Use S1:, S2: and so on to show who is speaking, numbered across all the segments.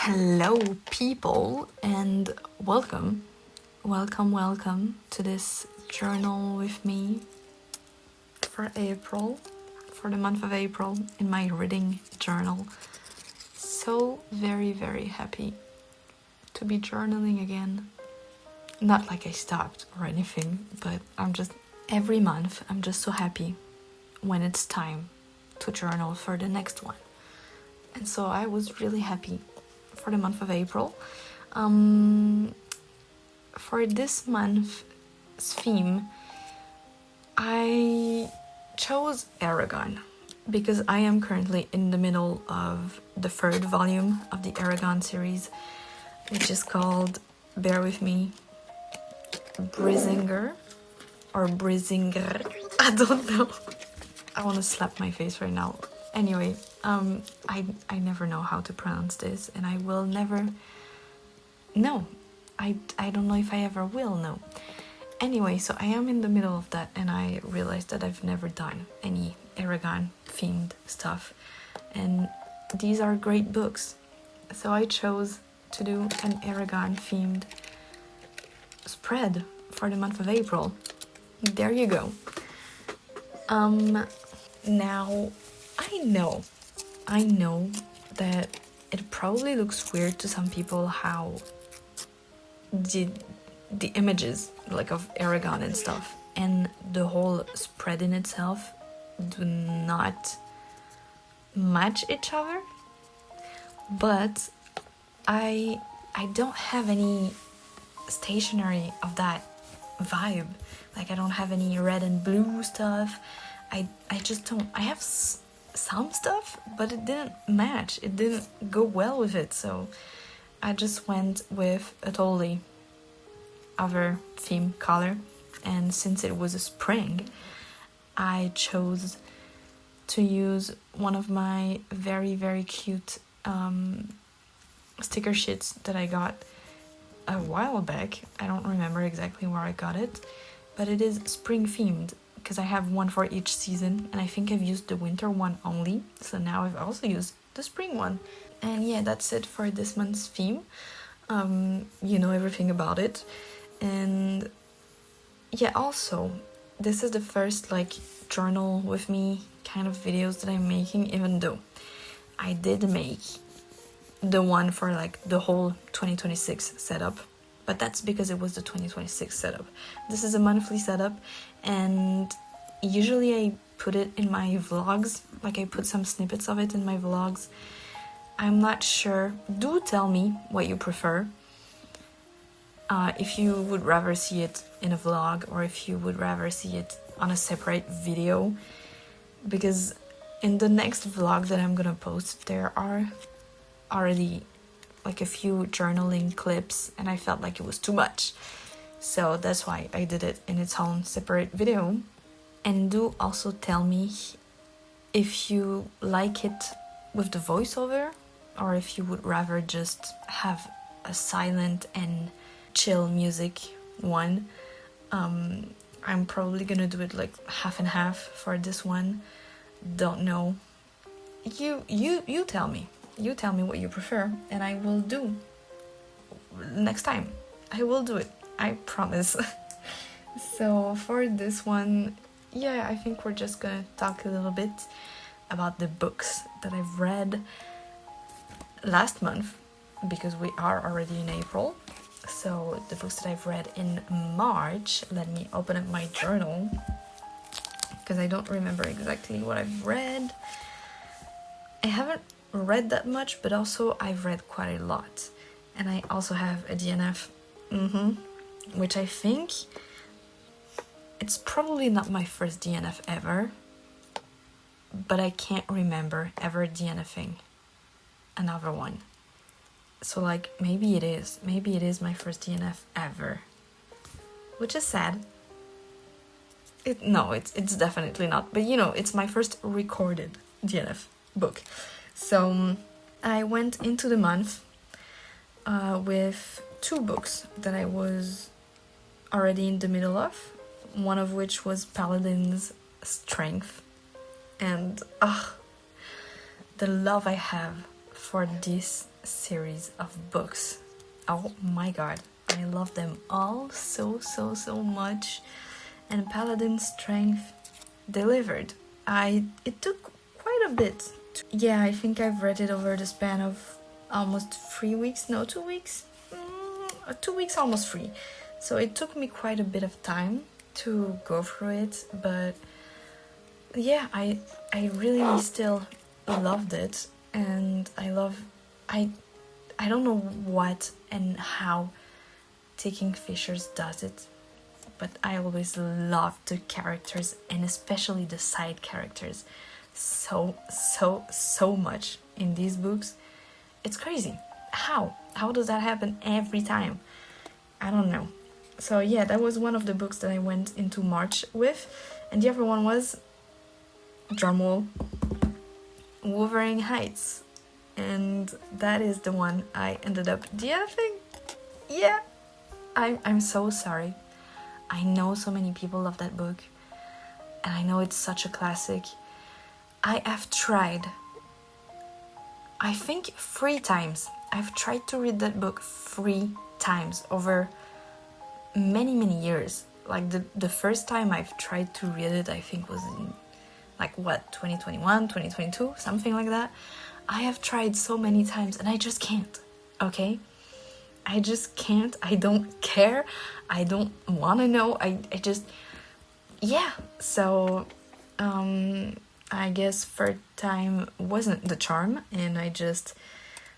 S1: Hello, people, and welcome to this journal with me for the month of April, in my reading journal. So very, very happy to be journaling again. Not like I stopped or anything, but every month, I'm just so happy when it's time to journal for the next one. And so I was really happy for the month of April. For this month's theme, I chose Aragon because I am currently in the middle of the third volume of the Aragon series, which is called, bear with me, Brizinger or Brizinger. I don't know. I want to slap my face right now. Anyway, I never know how to pronounce this, and I will never know. I don't know if I ever will know. Anyway, so I am in the middle of that, and I realized that I've never done any Aragon themed stuff, and these are great books. So I chose to do an Aragon themed spread for the month of April. There you go. Now I know that it probably looks weird to some people how the images like of Aragon and stuff and the whole spread in itself do not match each other, but I don't have any stationery of that vibe. Like, I don't have any red and blue stuff. I just don't. I have some stuff, but it didn't match. It didn't go well with it, so I just went with a totally other theme color. And since it was a spring, I chose to use one of my very, very cute sticker sheets that I got a while back. I don't remember exactly where I got it, but it is spring themed, because I have one for each season, and I think I've used the winter one only, so now I've also used the spring one. And yeah, that's it for this month's theme. You know everything about it. And yeah, also, this is the first journal with me kind of videos that I'm making, even though I did make the one for the whole 2026 setup, but that's because it was the 2026 setup. This is a monthly setup, and usually I put it in my vlogs, I put some snippets of it in my vlogs. I'm not sure. Do tell me what you prefer. If you would rather see it in a vlog, or if you would rather see it on a separate video, because in the next vlog that I'm gonna post, there are already a few journaling clips, and I felt like it was too much, so that's why I did it in its own separate video. And do also tell me if you like it with the voiceover, or if you would rather just have a silent and chill music one. I'm probably gonna do it half and half for this one. Don't know. You tell me. You tell me what you prefer, and I will do. Next time, I will do it. I promise. So for this one, yeah, I think we're just gonna talk a little bit about the books that I've read last month, because we are already in April. So the books that I've read in March. Let me open up my journal, because I don't remember exactly what I've read. I haven't read that much, but also I've read quite a lot. And I also have a DNF, which I think it's probably not my first DNF ever, but I can't remember ever DNFing another one. So maybe it is my first DNF ever, which is sad. It's definitely not, but it's my first recorded DNF book. So I went into the month with two books that I was already in the middle of, one of which was Paladin's Strength. And the love I have for this series of books. Oh my god, I love them all so much. And Paladin Strength delivered. It took quite a bit. Yeah, I think I've read it over the span of almost 3 weeks, no, 2 weeks? 2 weeks, almost 3. So it took me quite a bit of time to go through it, but yeah, I really still loved it, and I don't know what and how Taking Fishers does it, but I always loved the characters, and especially the side characters, so much in these books. It's crazy. How does that happen every time? I don't know. So yeah, that was one of the books that I went into March with, and the other one was, drumroll, Wuthering Heights, and that is the one I ended up DNFing. Yeah, I'm so sorry. I know so many people love that book, and I know it's such a classic. I have tried, I think 3 times. I've tried to read that book 3 times over many years. Like the first time I've tried to read it, I think was in 2021, 2022, something like that. I have tried so many times and I just can't, okay? I just can't. I don't care. I don't want to know. I just, yeah. So I guess third time wasn't the charm, and I just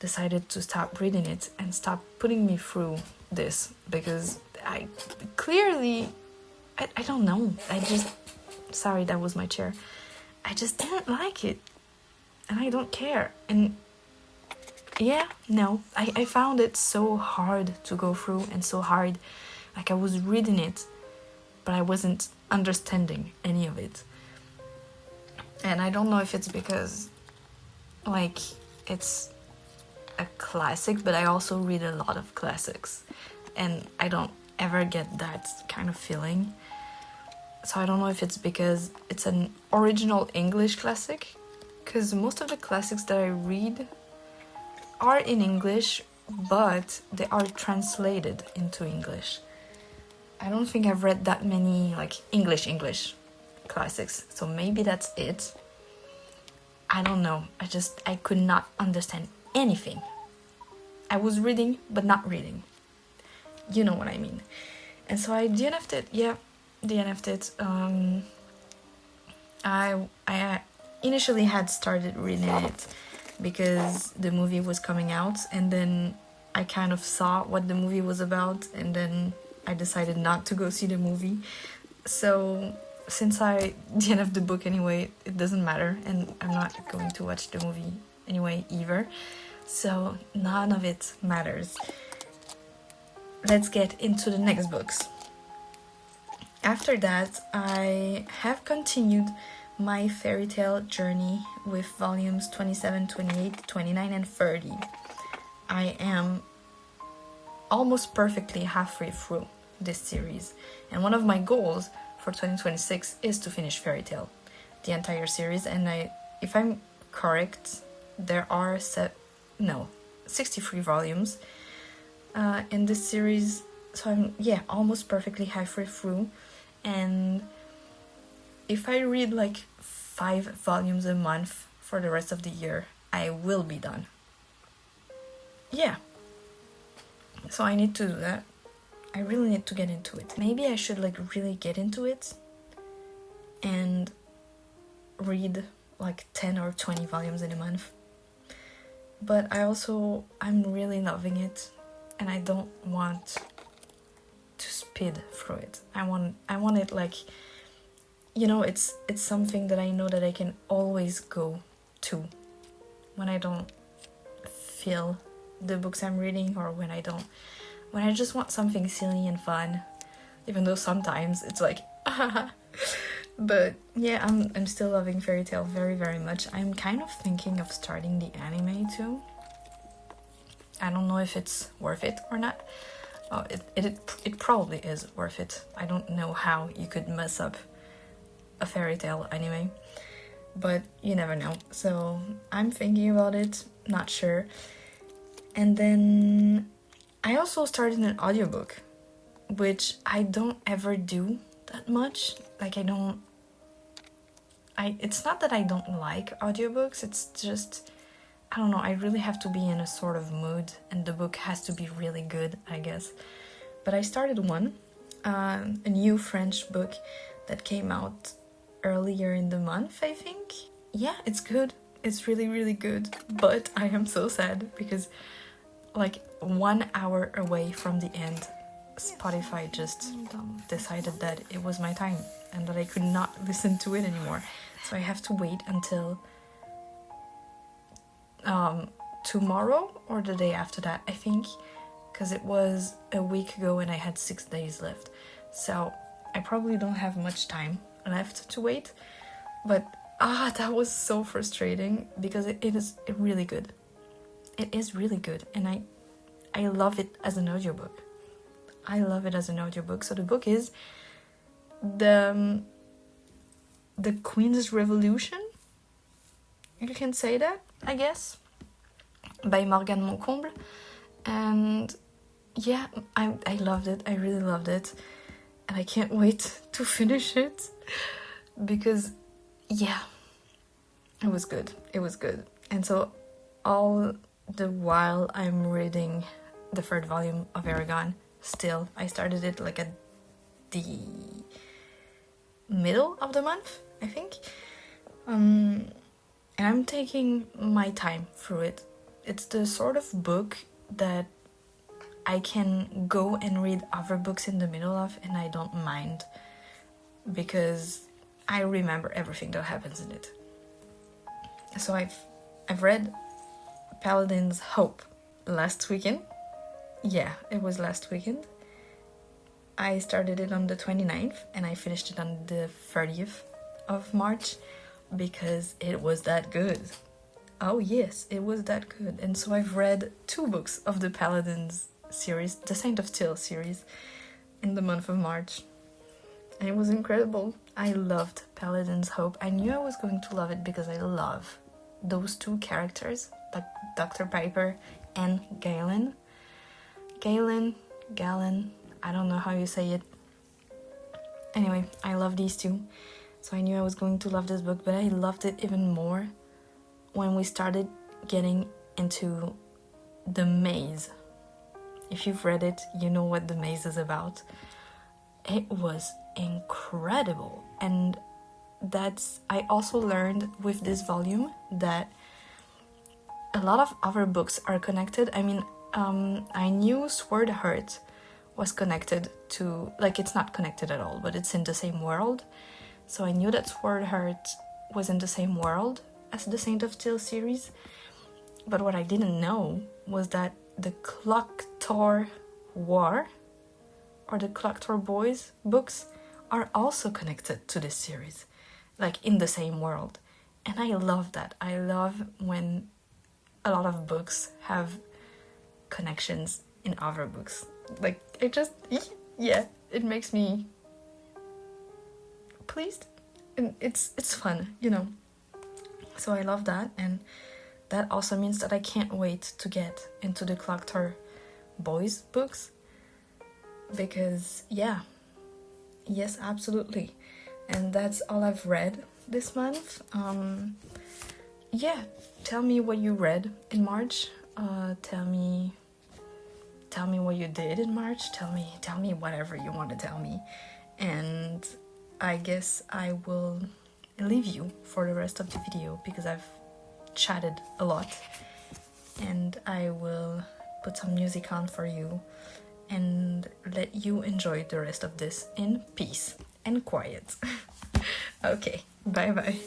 S1: decided to stop reading it and stop putting me through this, because I clearly, I don't know. Sorry, that was my chair. I just didn't like it, and I don't care. And yeah, no, I found it so hard to go through, and so hard. Like, I was reading it, but I wasn't understanding any of it. And I don't know if it's because, like, it's a classic, but I also read a lot of classics, and I don't ever get that kind of feeling. So I don't know if it's because it's an original English classic, because most of the classics that I read are in English, but they are translated into English. I don't think I've read that many, like, English classics, so maybe that's it. I don't know. I could not understand anything. I was reading, but not reading. You know what I mean. And so I DNF'd it. Yeah, DNF'd it. I initially had started reading it because the movie was coming out, and then I kind of saw what the movie was about, and then I decided not to go see the movie. So since I DNF'd the book anyway, it doesn't matter, and I'm not going to watch the movie anyway either. So none of it matters. Let's get into the next books. After that, I have continued my fairy tale journey with volumes 27, 28, 29, and 30. I am almost perfectly halfway through this series, and one of my goals for 2026 is to finish Fairy Tale, the entire series. And if I'm correct, there are 63 volumes in this series, so I'm almost perfectly halfway through. And if I read like 5 volumes a month for the rest of the year, I will be done. Yeah, so I need to do that. I really need to get into it. Maybe I should really get into it and read 10 or 20 volumes in a month. But I'm really loving it, and I don't want to speed through it. I want it it's something that I know that I can always go to when I don't feel the books I'm reading, or when I just want something silly and fun, even though sometimes it's but yeah, I'm still loving Fairy Tale very, very much. I'm kind of thinking of starting the anime too. I don't know if it's worth it or not. Oh, it probably is worth it. I don't know how you could mess up a Fairy Tale anime, but you never know. So I'm thinking about it, not sure. And then I also started an audiobook, which I don't ever do that much. Like it's not that I don't like audiobooks, it's just, I don't know, I really have to be in a sort of mood, and the book has to be really good, I guess. But I started one, a new French book that came out earlier in the month, I think. Yeah, it's good. It's really, really good. But I am so sad because like 1 hour away from the end, Spotify just decided that it was my time and that I could not listen to it anymore. So I have to wait until tomorrow or the day after that, I think, because it was a week ago and I had 6 days left. So I probably don't have much time left to wait. But that was so frustrating because it is really good. It is really good, and I love it as an audiobook. I love it as an audiobook. So the book is the Queen's Revolution. You can say that, I guess, by Morgane Moncomble. And yeah, I loved it. I really loved it. And I can't wait to finish it because, yeah, it was good. It was good. And so all the while I'm reading the 3rd volume of Aragon, still, I started it like at the middle of the month, I think. And I'm taking my time through it. It's the sort of book that I can go and read other books in the middle of, and I don't mind because I remember everything that happens in it. So I've read Paladin's Hope last weekend. Yeah, it was last weekend. I started it on the 29th and I finished it on the 30th of March because it was that good. Oh yes, it was that good. And so I've read 2 books of the Paladins series, the Saint of Steel series, in the month of March. And it was incredible. I loved Paladin's Hope. I knew I was going to love it because I love those 2 characters, like Dr. Piper and Galen, I don't know how you say it. Anyway, I love these 2. So I knew I was going to love this book, but I loved it even more when we started getting into the maze. If you've read it, you know what the maze is about. It was incredible. And I also learned with this volume that a lot of other books are connected. I mean, I knew Sword Heart was connected to, like, it's not connected at all, but it's in the same world. So I knew that Sword Heart was in the same world as the Saint of Steel series. But what I didn't know was that the Clock Tower War or the Clock Tower Boys books are also connected to this series, like in the same world. And I love that. I love when a lot of books have connections in other books. Like, yeah, it makes me pleased, and it's fun, you know. So I love that, and that also means that I can't wait to get into the Clock Tower Boys books, because yes, absolutely. And that's all I've read this month. Tell me what you read in March. Tell me what you did in March. Tell me whatever you want to tell me. And I guess I will leave you for the rest of the video because I've chatted a lot. And I will put some music on for you and let you enjoy the rest of this in peace and quiet. Okay, bye bye.